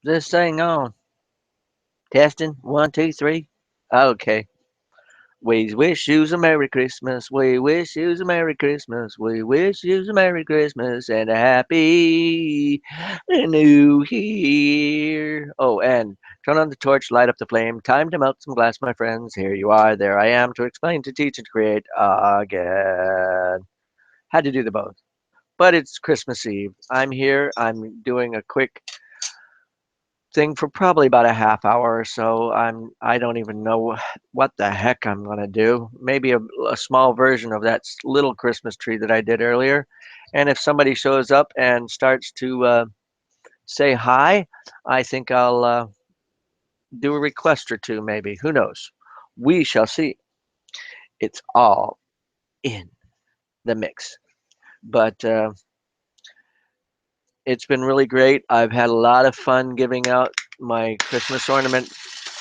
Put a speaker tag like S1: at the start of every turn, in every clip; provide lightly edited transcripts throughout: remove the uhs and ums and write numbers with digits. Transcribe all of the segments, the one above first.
S1: This thing on. Testing. 1, 2, 3. Okay. We wish yous a Merry Christmas. We wish yous a Merry Christmas. We wish yous a Merry Christmas and a Happy New Year. Oh, and turn on the torch, light up the flame. Time to melt some glass, my friends. Here you are. There I am to explain, to teach, and to create again. Had to do the both. But it's Christmas Eve. I'm here. I'm doing a quick thing for probably about a half hour or so. I don't even know what the heck I'm gonna do. Maybe a small version of that little Christmas tree that I did earlier. And if somebody shows up and starts to say hi, I think I'll do a request or two. Maybe, who knows? We shall see. It's all in the mix. But it's been really great. I've had a lot of fun giving out my Christmas ornament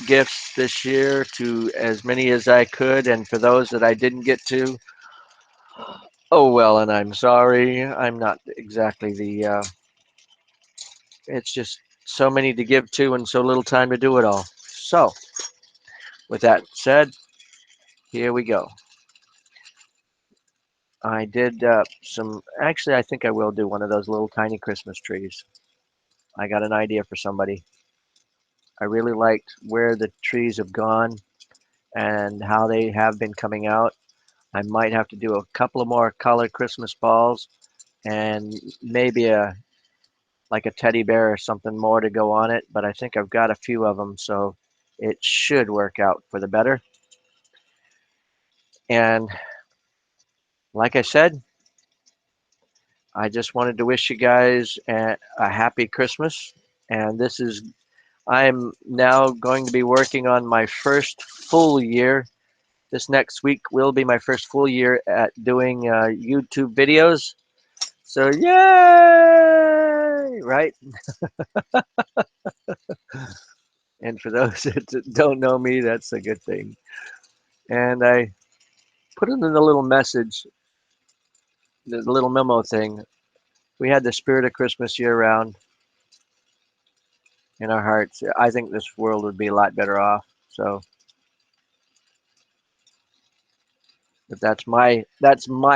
S1: gifts this year to as many as I could, and for those that I didn't get to, oh well, and I'm sorry. I'm not exactly the. It's just so many to give to and so little time to do it all. So, with that said, here we go. I did some. Actually, I think I will do one of those little tiny Christmas trees. I got an idea for somebody. I really liked where the trees have gone and how they have been coming out. I might have to do a couple of more colored Christmas balls and maybe a like a teddy bear or something more to go on it, but I think I've got a few of them, so it should work out for the better. And like I said, I just wanted to wish you guys a happy Christmas. And I'm now going to be working on my first full year. This next week will be my first full year at doing YouTube videos. So, yay! Right? And for those that don't know me, that's a good thing. And I put it in the little message, the little memo thing. We had the spirit of Christmas year round in our hearts. I think this world would be a lot better off. So, but that's my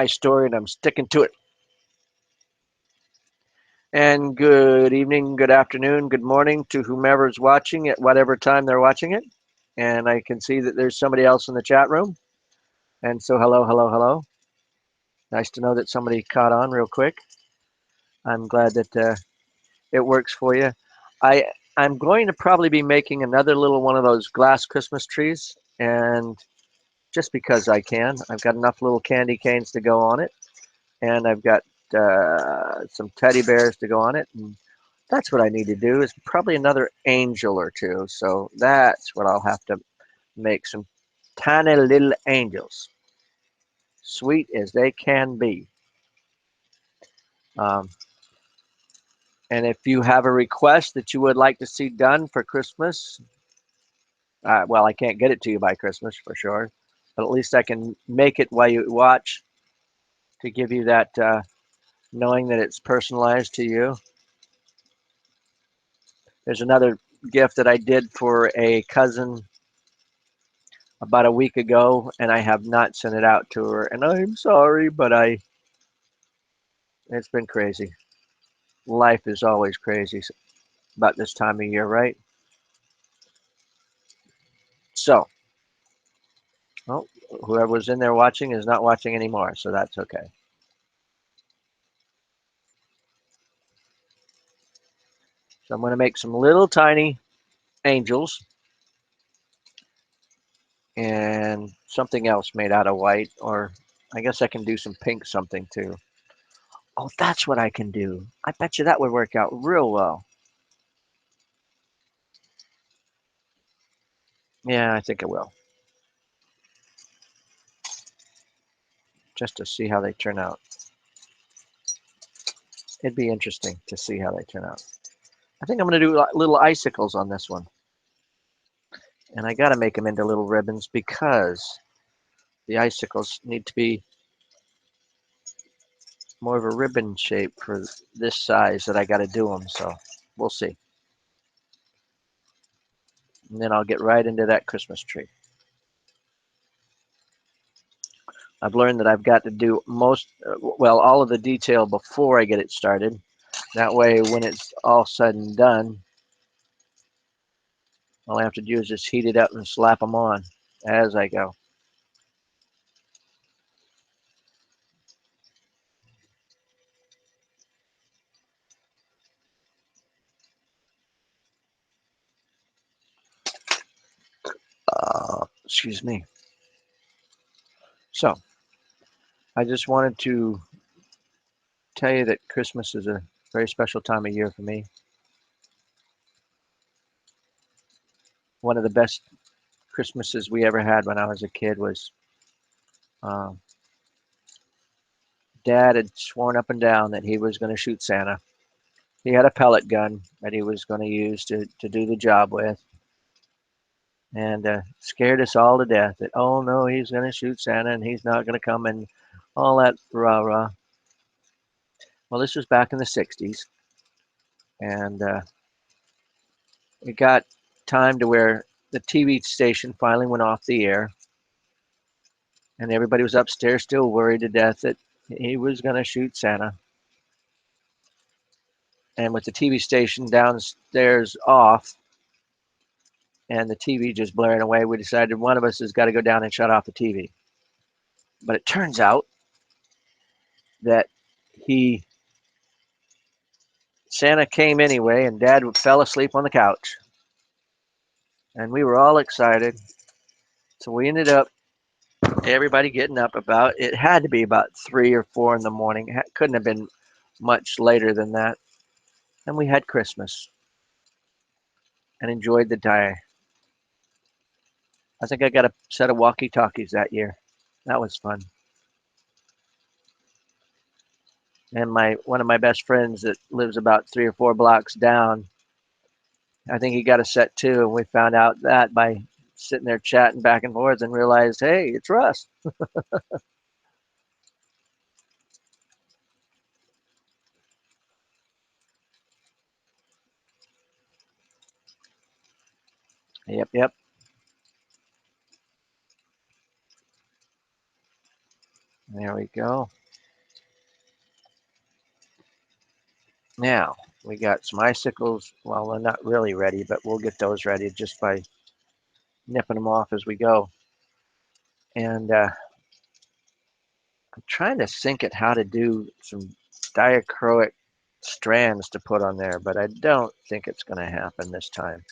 S1: story, and I'm sticking to it. And good evening, good afternoon, good morning to whomever's watching at whatever time they're watching it. And I can see that there's somebody else in the chat room. And so, hello, hello, hello. Nice to know that somebody caught on real quick. I'm glad that it works for you. I I'm going to probably be making another little one of those glass Christmas trees, and just because I can, I've got enough little candy canes to go on it, and I've got some teddy bears to go on it, and that's what I need to do is probably another angel or two. So that's what I'll have to make, some tiny little angels, sweet as they can be. Um, and if you have a request that you would like to see done for Christmas, well, I can't get it to you by Christmas for sure, but at least I can make it while you watch to give you that knowing that it's personalized to you. There's another gift that I did for a cousin about a week ago, and I have not sent it out to her. And I'm sorry, but it's been crazy. Life is always crazy about this time of year, right? So, well, whoever was in there watching is not watching anymore, so that's okay. So I'm going to make some little tiny angels and something else made out of white, or I guess I can do some pink something too. Oh, that's what I can do. I bet you that would work out real well. Yeah, I think it will. Just to see how they turn out. It'd be interesting to see how they turn out. I think I'm going to do little icicles on this one. And I got to make them into little ribbons because the icicles need to be more of a ribbon shape for this size that I got to do them. So we'll see. and then I'll get right into that Christmas tree. I've learned that I've got to do all of the detail before I get it started. That way, when it's all said and done, all I have to do is just heat it up and slap them on as I go. Excuse me. So, I just wanted to tell you that Christmas is a very special time of year for me. One of the best Christmases we ever had when I was a kid was um, Dad had sworn up and down that he was going to shoot Santa. He had a pellet gun that he was going to use to do the job with, and scared us all to death that, oh no, he's going to shoot Santa and he's not going to come and all that rah rah. Well, this was back in the 60s, and it got time to where the TV station finally went off the air, and everybody was upstairs still worried to death that he was going to shoot Santa. And with the TV station downstairs off and the TV just blaring away, we decided one of us has got to go down and shut off the TV. But it turns out that he Santa came anyway, and Dad fell asleep on the couch, and we were all excited. So we ended up everybody getting up about it had to be about 3 or 4 in the morning. It couldn't have been much later than that, and we had Christmas and enjoyed the day. I think I got a set of walkie-talkies that year. That was fun. And my one of my best friends that lives about 3 or 4 blocks down, I think he got a set too, and we found out that by sitting there chatting back and forth and realized, hey, it's Russ. Yep, yep. There we go. Now we got some icicles. Well, they're not really ready, but we'll get those ready just by nipping them off as we go. And I'm trying to think at how to do some diachroic strands to put on there, but I don't think it's going to happen this time.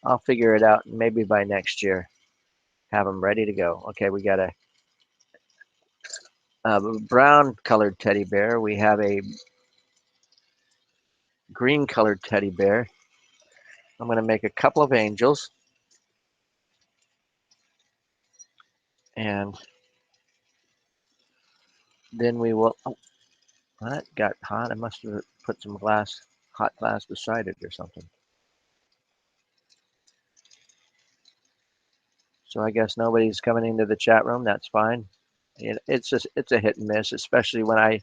S1: I'll figure it out, and maybe by next year have them ready to go. Okay, we got a brown colored teddy bear. We have a green colored teddy bear. I'm going to make a couple of angels, and then we will. Oh, that got hot. I must have put some hot glass beside it or something. So I guess nobody's coming into the chat room. That's fine. It's a hit and miss, especially when I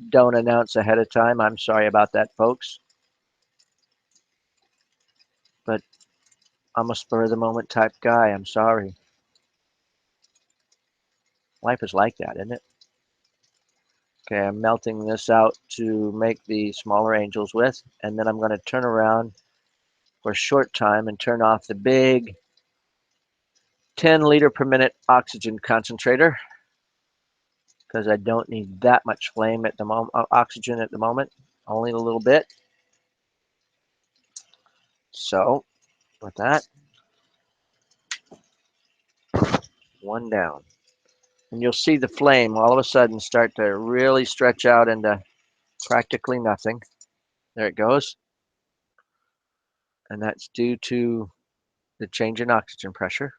S1: don't announce ahead of time. I'm sorry about that, folks. But I'm a spur of the moment type guy. I'm sorry. Life is like that, isn't it? Okay, I'm melting this out to make the smaller angels with, and then I'm going to turn around for a short time and turn off the big 10 liter per minute oxygen concentrator because I don't need that much flame at the moment, oxygen at the moment, only a little bit. So with that, one down. And you'll see the flame all of a sudden start to really stretch out into practically nothing. There it goes. And that's due to the change in oxygen pressure.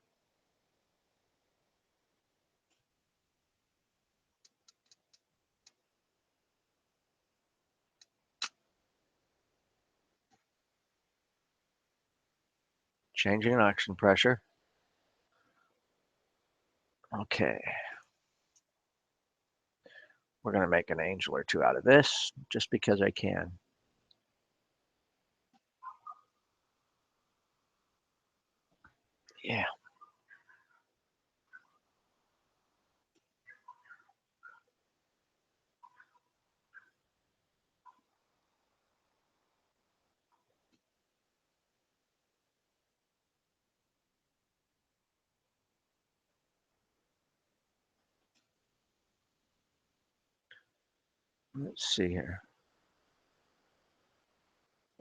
S1: Changing in oxygen pressure. Okay. We're going to make an angel or two out of this just because I can. Yeah. Let's see here.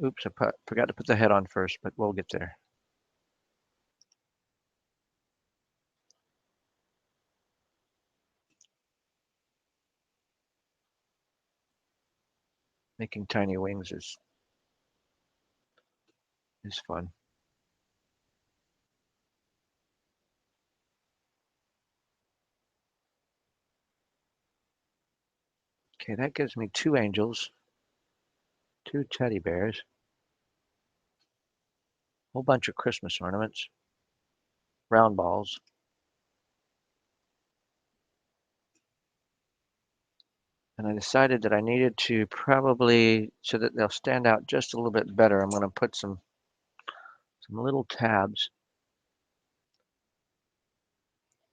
S1: Oops, I forgot to put the head on first, but we'll get there. Making tiny wings is fun. Okay, that gives me 2 angels, 2 teddy bears, a whole bunch of Christmas ornaments, round balls. And I decided that I needed to probably, so that they'll stand out just a little bit better, I'm going to put some little tabs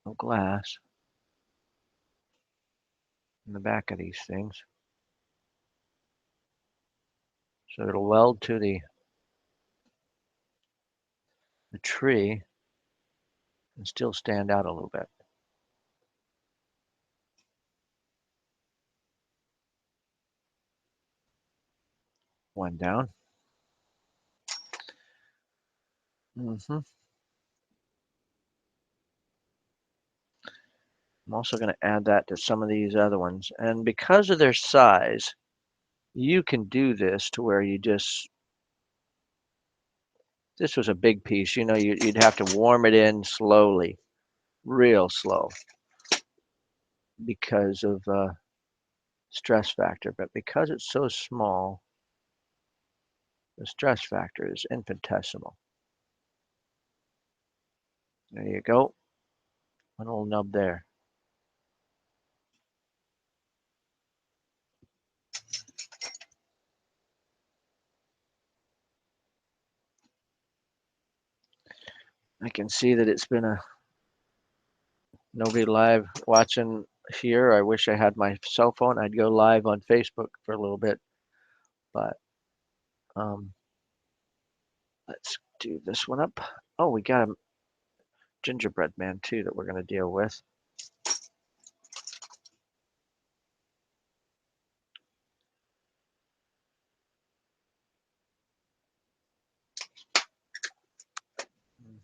S1: of glass in the back of these things. So it'll weld to the tree and still stand out a little bit. One down. I'm also going to add that to some of these other ones. And because of their size, you can do this to where you just, this was a big piece, you know, you'd have to warm it in slowly, real slow, because of stress factor. But because it's so small, the stress factor is infinitesimal. There you go. One little nub there. I can see that it's been nobody live watching here. I wish I had my cell phone. I'd go live on Facebook for a little bit, but um, let's do this one up. Oh, we got a gingerbread man too that we're going to deal with.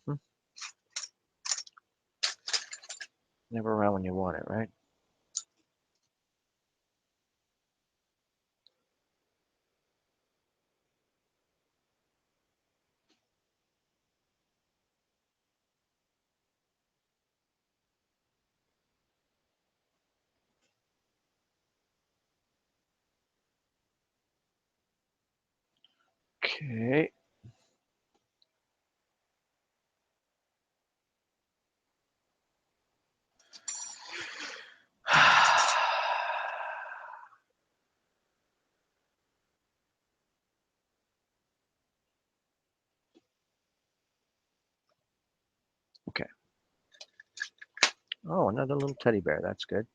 S1: Mhm. Never around when you want it, right? Okay. Okay. Oh, another little teddy bear. That's good.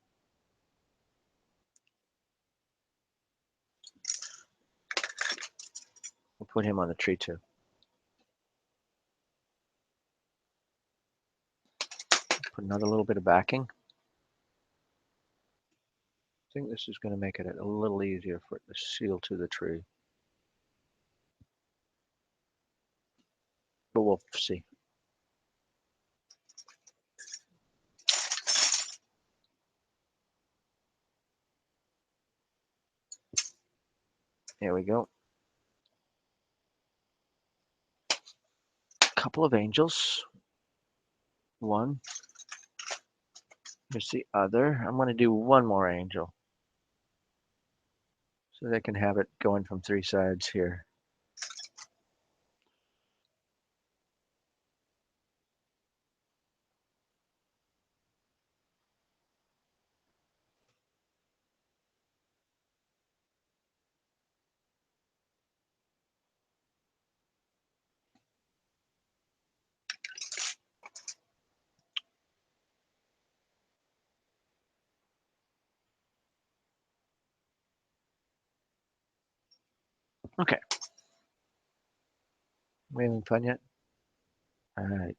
S1: We'll put him on the tree too. Put another little bit of backing. I think this is going to make it a little easier for it to seal to the tree. But we'll see. There we go. Couple of angels. One. Here's the other. I'm going to do one more angel. So they can have it going from 3 sides here. Okay. We having fun yet? All right.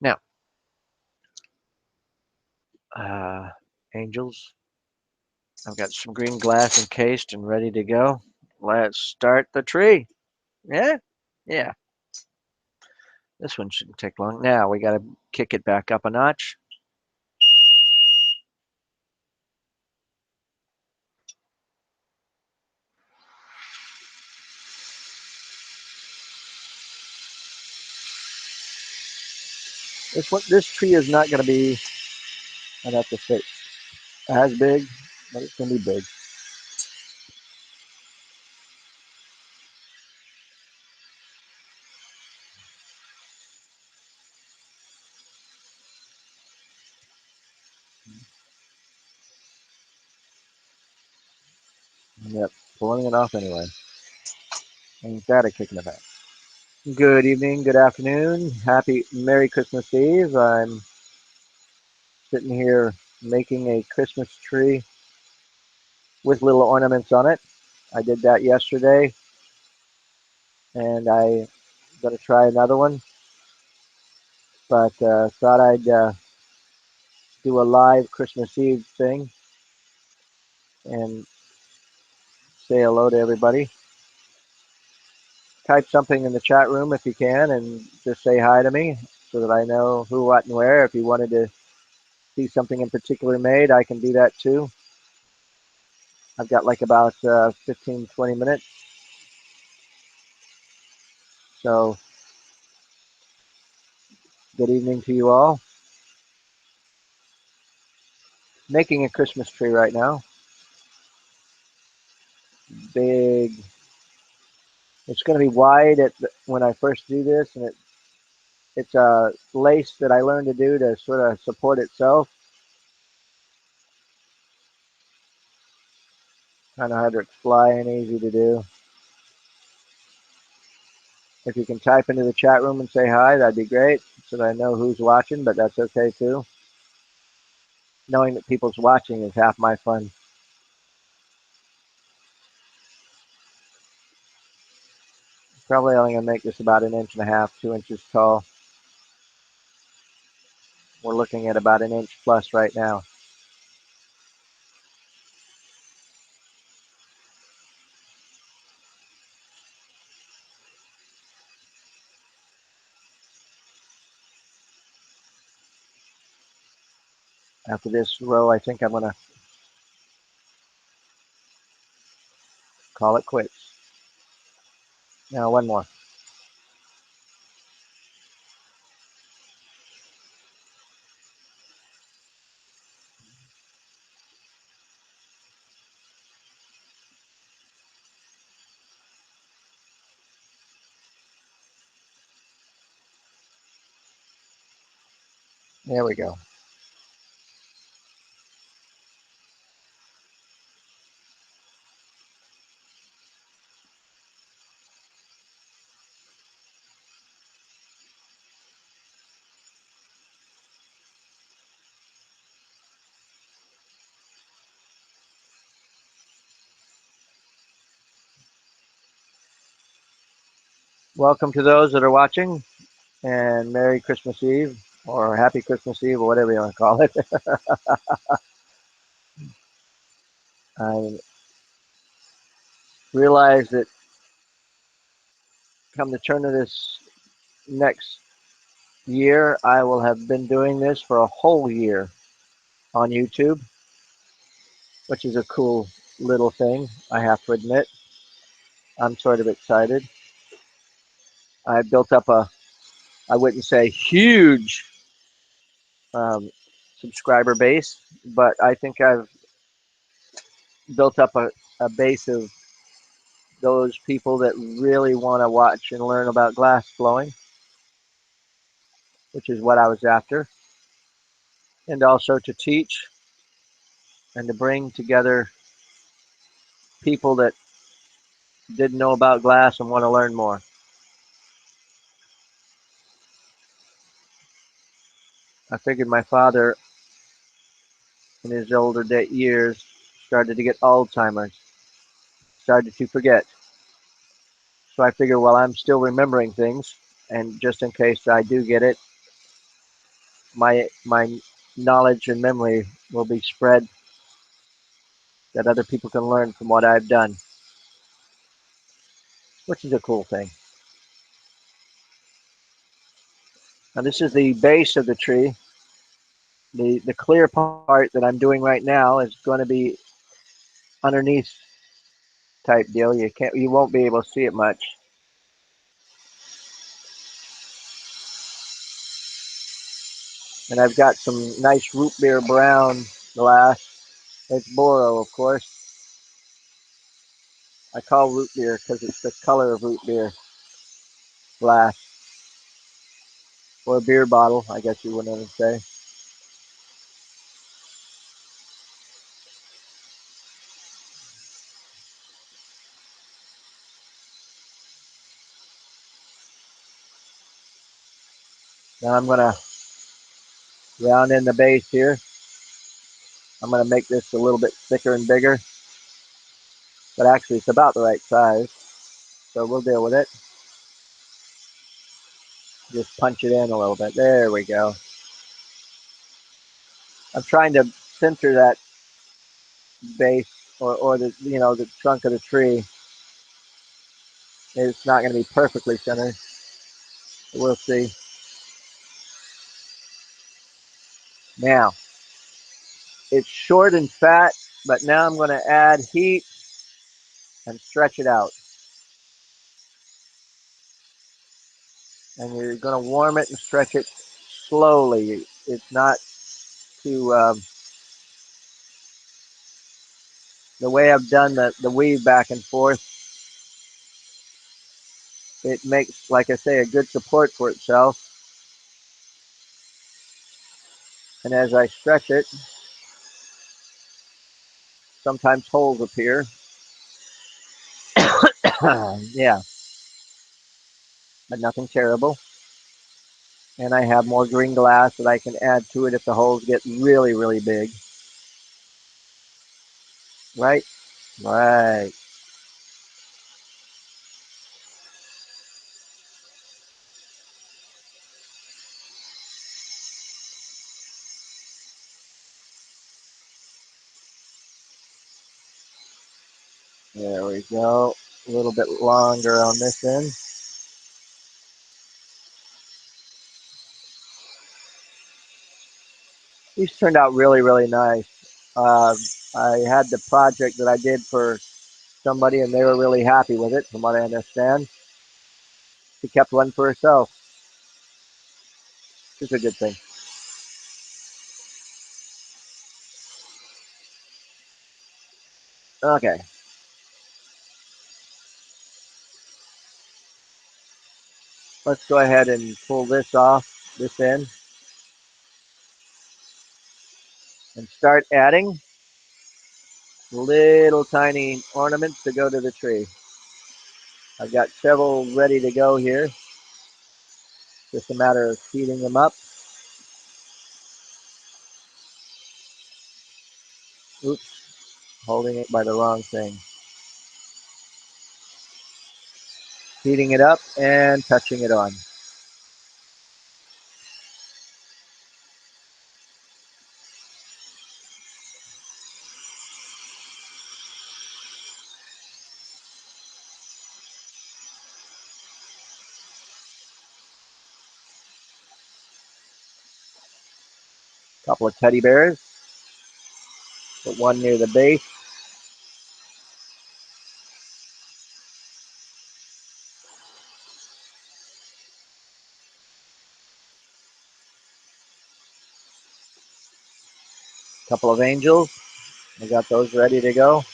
S1: Now, uh, angels, I've got some green glass encased and ready to go. Let's start the tree. Yeah? Yeah. This one shouldn't take long. Now we got to kick it back up a notch. This tree is not going to be, I'd have to say, as big, but it's going to be big. Yep, pulling it off anyway. Ain't that a kick in the back? Good evening, good afternoon, happy Merry Christmas Eve. I'm sitting here making a Christmas tree with little ornaments on it. I did that yesterday, and I'm going to try another one, but thought I'd do a live Christmas Eve thing and say hello to everybody. Type something in the chat room if you can, and just say hi to me so that I know who, what, and where. If you wanted to see something in particular made, I can do that too. I've got like about 15, 20 minutes. So, good evening to you all. Making a Christmas tree right now. Big. It's going to be wide when I first do this, and it's a lace that I learned to do to sort of support itself. Kind of hard to fly and easy to do. If you can type into the chat room and say hi, that'd be great so that I know who's watching, but that's okay too. Knowing that people's watching is half my fun. Probably only going to make this about 1.5 inches, 2 inches tall. We're looking at about 1 inch plus right now. After this row, I think I'm going to call it quits. Now, one more. There we go. Welcome to those that are watching, and Merry Christmas Eve, or Happy Christmas Eve, or whatever you want to call it. I realize that come the turn of this next year, I will have been doing this for a whole year on YouTube, which is a cool little thing, I have to admit. I'm sort of excited. I built up I wouldn't say huge um, subscriber base, but I think I've built up a base of those people that really want to watch and learn about glass blowing, which is what I was after, and also to teach and to bring together people that didn't know about glass and want to learn more. I figured my father in his older years started to get Alzheimer's, started to forget. So I figure while I'm still remembering things, and just in case I do get it, my knowledge and memory will be spread that other people can learn from what I've done, which is a cool thing. Now this is the base of the tree. The clear part that I'm doing right now is going to be underneath type deal. You won't be able to see it much. And I've got some nice root beer brown glass. It's Boro, of course. I call root beer because it's the color of root beer glass, or a beer bottle, I guess you would even say. Now I'm gonna round in the base here. I'm gonna make this a little bit thicker and bigger, but actually it's about the right size, so we'll deal with it. Just punch it in a little bit. There we go. I'm trying to center that base, or the the trunk of the tree. It's not going to be perfectly centered. We'll see. Now it's short and fat, but now I'm going to add heat and stretch it out. And you're going to warm it and stretch it slowly. It's not too. The way I've done the weave back and forth, it makes, like I say, a good support for itself. And as I stretch it, sometimes holes appear. Yeah, but nothing terrible. And I have more green glass that I can add to it if the holes get really, really big. Right? Right. There we go. A little bit longer on this end. These turned out really, really nice. Uh, I had the project that I did for somebody, and they were really happy with it, from what I understand. She kept one for herself, which is a good thing. Okay, let's go ahead and pull this off this end and start adding little tiny ornaments to go to the tree. I've got several ready to go here. Just a matter of heating them up. Oops, holding it by the wrong thing. Heating it up and touching it on. A couple of teddy bears. Put one near the base. A couple of angels. I got those ready to go.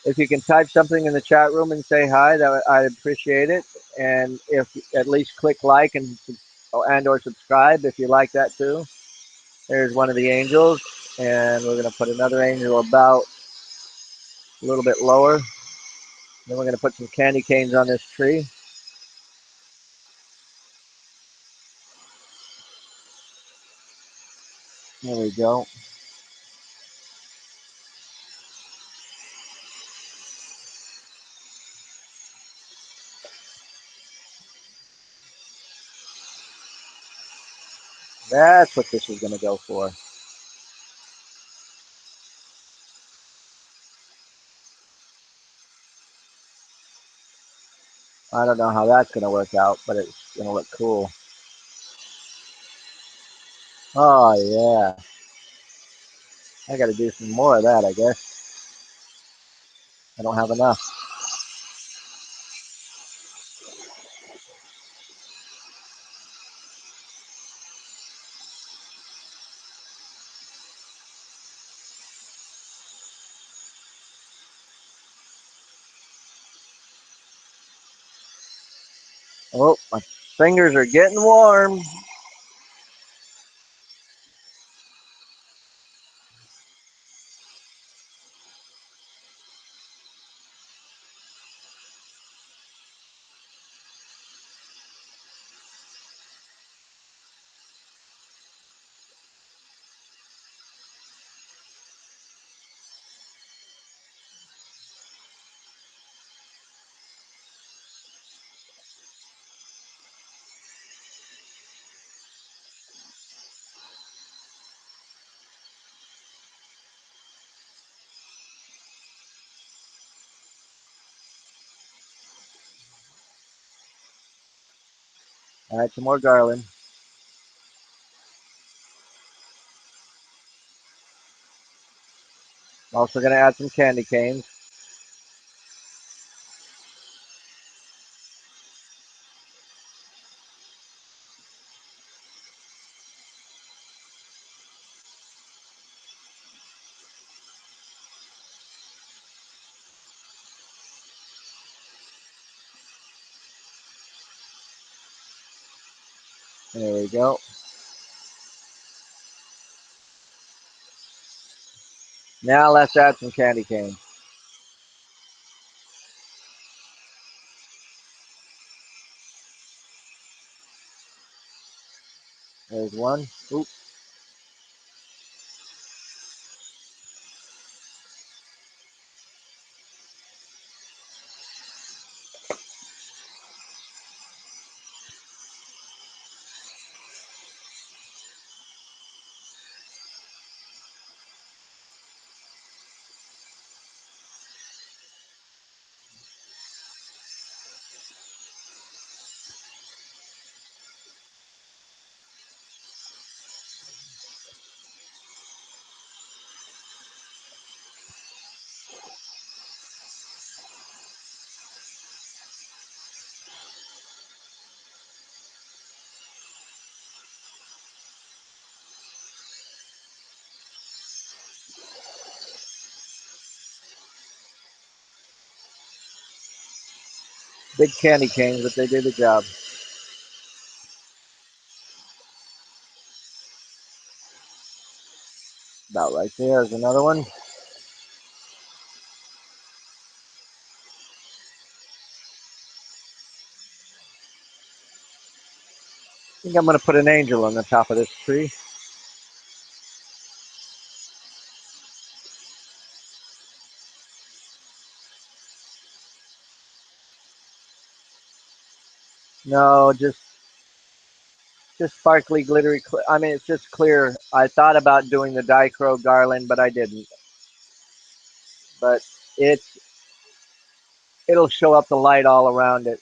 S1: If you can type something in the chat room and say hi, that I'd appreciate it. And if at least click like and or subscribe if you like that too. There's one of the angels, and we're going to put another angel about a little bit lower. Then we're going to put some candy canes on this tree. There we go. That's what this is going to go for. I don't know how that's going to work out, but it's going to look cool. Oh, yeah. I got to do some more of that, I guess. I don't have enough. Oh, my fingers are getting warm. All right, some more garland. Also going to add some candy canes. There we go. Now let's add some candy canes. There's one. Oop. Big candy canes, but they did the job. About right there is another one. I think I'm going to put an angel on the top of this tree. No, just sparkly, glittery. I mean, it's just clear. I thought about doing the dichro garland, but I didn't. But it's it'll show up the light all around it.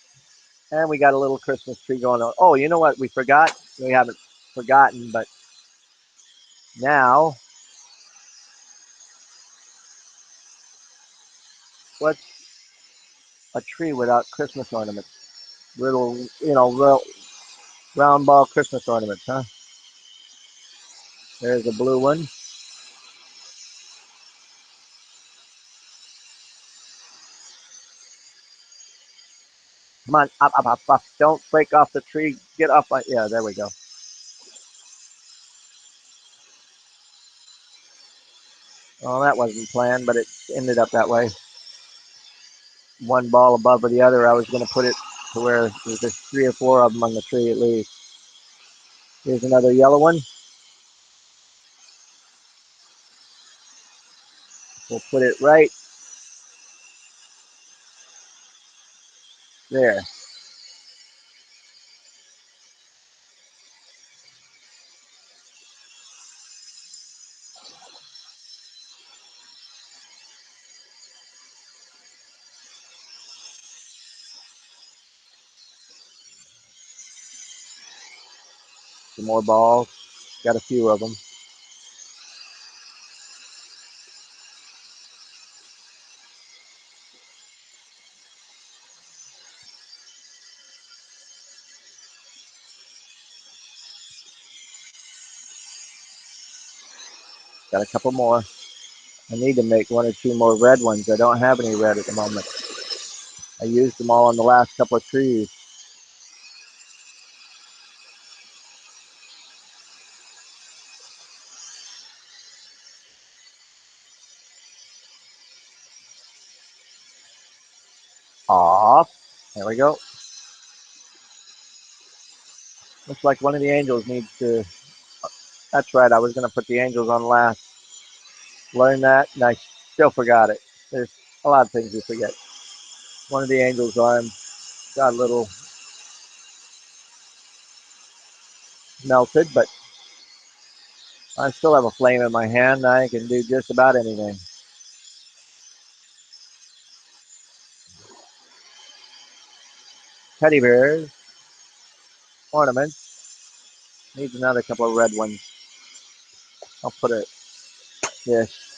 S1: And we got a little Christmas tree going on. Oh, you know what? We forgot. We haven't forgotten, but now what's a tree without Christmas ornaments? Little, round ball Christmas ornaments, huh? There's a blue one. Come on, up, up, up, up. Don't break off the tree. Get up. Yeah, there we go. Well, that wasn't planned, but it ended up that way. One ball above or the other. I was going to put it to where there's 3 or 4 of them on the tree at least. Here's another yellow one. We'll put it right there. Some more balls. Got a few of them. Got a couple more. I need to make one or two more red ones. I don't have any red at the moment. I used them all on the last couple of trees. Off. There we go. Looks like one of the angels needs to. That's right. I was going to put the angels on last. Learned that, and I still forgot it. There's a lot of things you forget. One of the angels' arms got a little melted, but I still have a flame in my hand. I can do just about anything. Teddy bears, ornaments. Needs another couple of red ones. I'll put it this.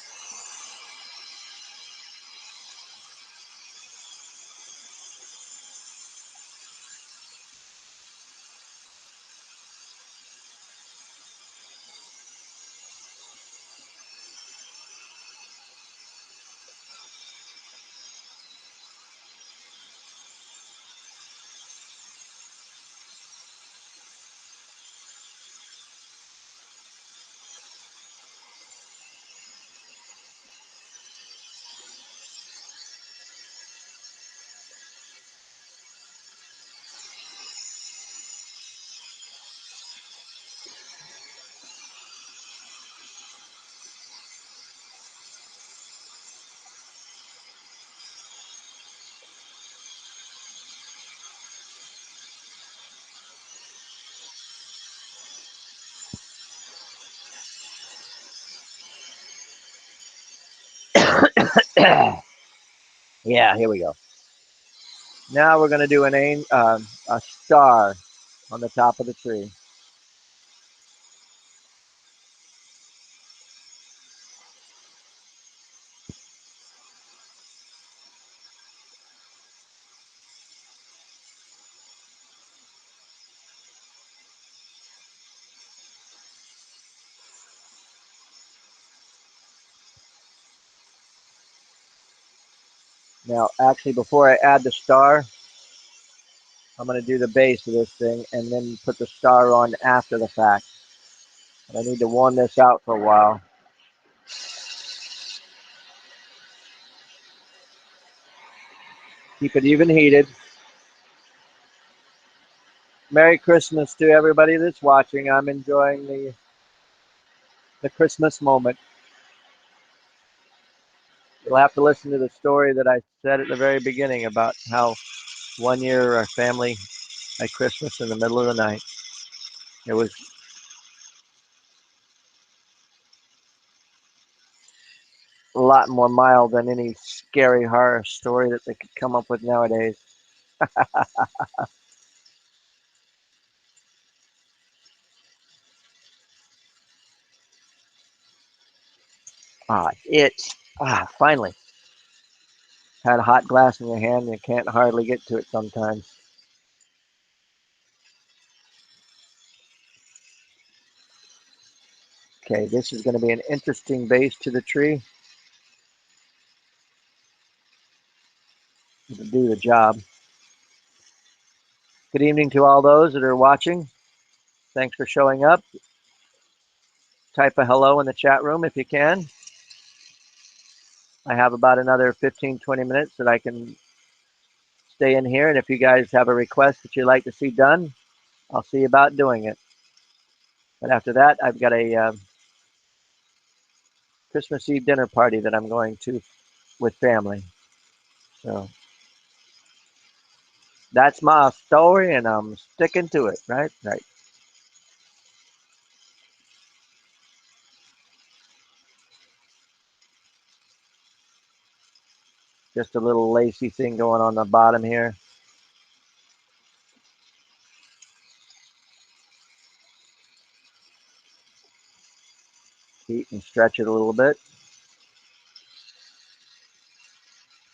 S1: Yeah, here we go. Now we're going to do a star on the top of the tree. Now, actually, before I add the star, I'm going to do the base of this thing and then put the star on after the fact. But I need to warm this out for a while. Keep it even heated. Merry Christmas to everybody that's watching. I'm enjoying the Christmas moment. You'll have to listen to the story that I said at the very beginning about how one year our family had Christmas in the middle of the night. It was a lot more mild than any scary horror story that they could come up with nowadays. Finally. Had a hot glass in your hand and you can't hardly get to it sometimes. Okay, this is going to be an interesting base to the tree. It'll do the job. Good evening to all those that are watching. Thanks for showing up. Type a hello in the chat room if you can. I have about another 15-20 minutes that I can stay in here, and if you guys have a request that you'd like to see done, I'll see about doing it. But after that, I've got a Christmas Eve dinner party that I'm going to with family. So that's my story, and I'm sticking to it. Right, right. Just a little lacy thing going on the bottom here. Heat and stretch it a little bit.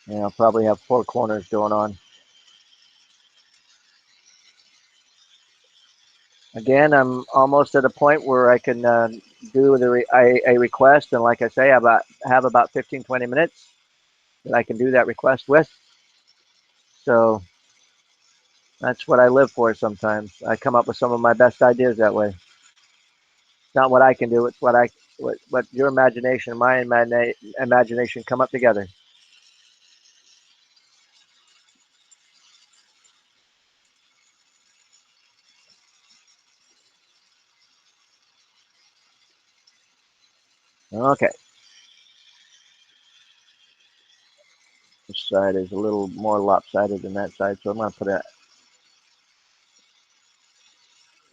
S1: And I'll probably have four corners going on. Again, I'm almost at a point where I can do a request, and like I say, have about 15, 20 minutes that I can do that request with. So that's what I live for sometimes. I come up with some of my best ideas that way. It's not what I can do, it's what your imagination and my imagination come up together. Okay, this side is a little more lopsided than that side, so I'm going to put a,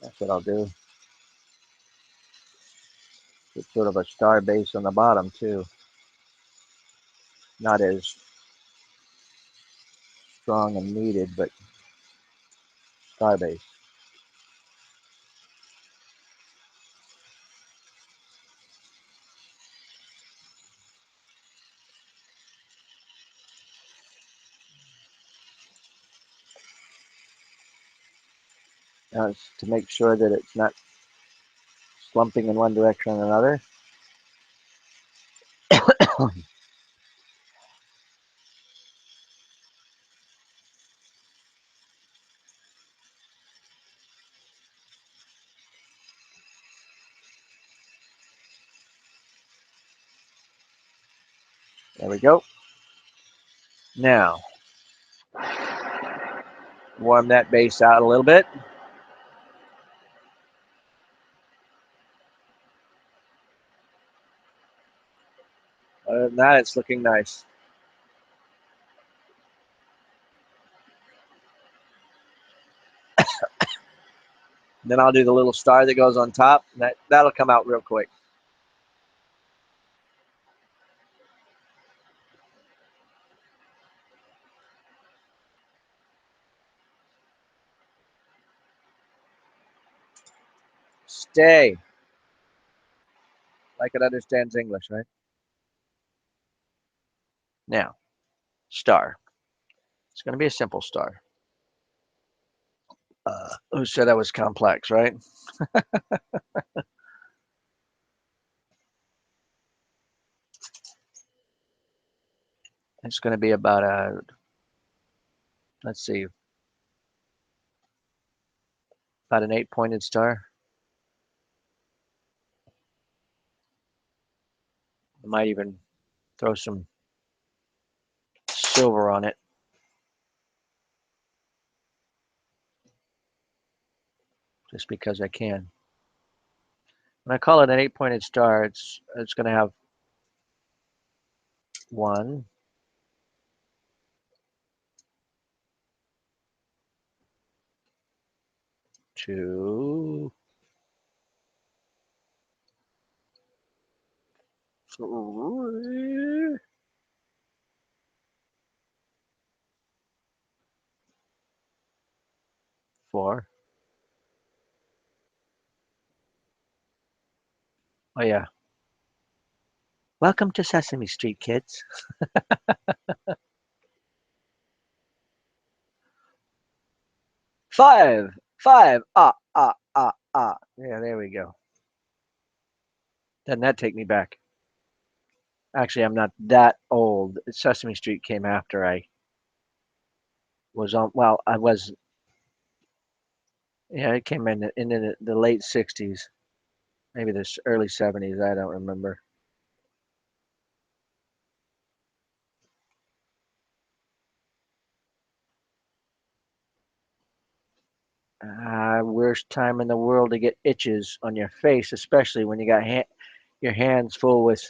S1: that's what I'll do. It's sort of a star base on the bottom too. Not as strong and needed, but star base. It's to make sure that it's not slumping in one direction or another. There we go. Now, warm that base out a little bit. Other than that, it's looking nice. Then I'll do the little star that goes on top. That'll come out real quick. Stay. Like it understands English, right? Now, star. It's going to be a simple star. Who said I was complex, right? It's going to be about a, let's see, about an 8-pointed star. I might even throw some silver on it, just because I can. When I call it an 8-pointed star, it's going to have one, two, three, four. Oh yeah. Welcome to Sesame Street, kids. Five, five. Ah, ah, ah, ah. Yeah, there we go. Doesn't that take me back? Actually, I'm not that old. Sesame Street came after I was on. Well, I was. Yeah, it came in the late '60s, maybe the early '70s. I don't remember. Worst time in the world to get itches on your face, especially when you got your hands full with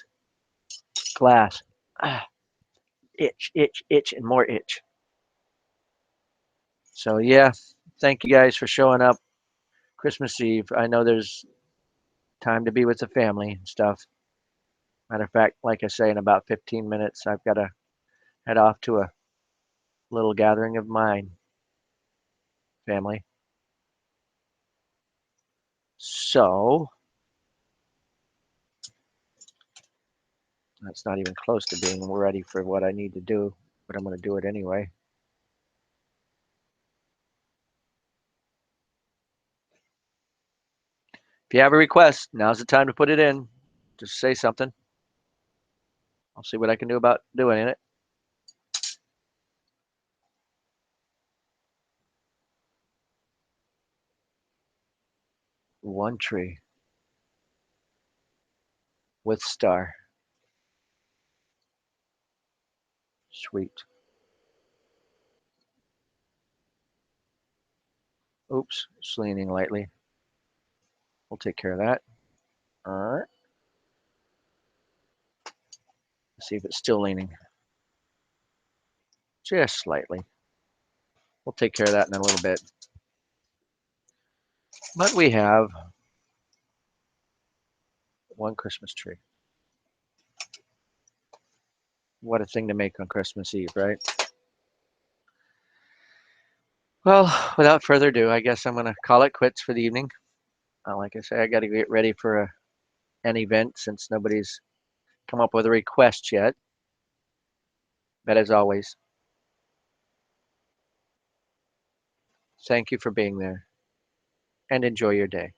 S1: glass. Ah, itch, itch, itch, and more itch. So yeah, thank you guys for showing up Christmas Eve. I know there's time to be with the family and stuff. Matter of fact, like I say, in about 15 minutes, I've got to head off to a little gathering of mine family. So that's not even close to being ready for what I need to do, but I'm going to do it anyway. If you have a request, now's the time to put it in. Just say something. I'll see what I can do about doing it. One tree with star. Sweet. Oops, it's leaning lightly. We'll take care of that. All right. Let's see if it's still leaning. Just slightly. We'll take care of that in a little bit. But we have one Christmas tree. What a thing to make on Christmas Eve, right? Well, without further ado, I guess I'm going to call it quits for the evening. Like I say, I got to get ready for an event since nobody's come up with a request yet. But as always, thank you for being there and enjoy your day.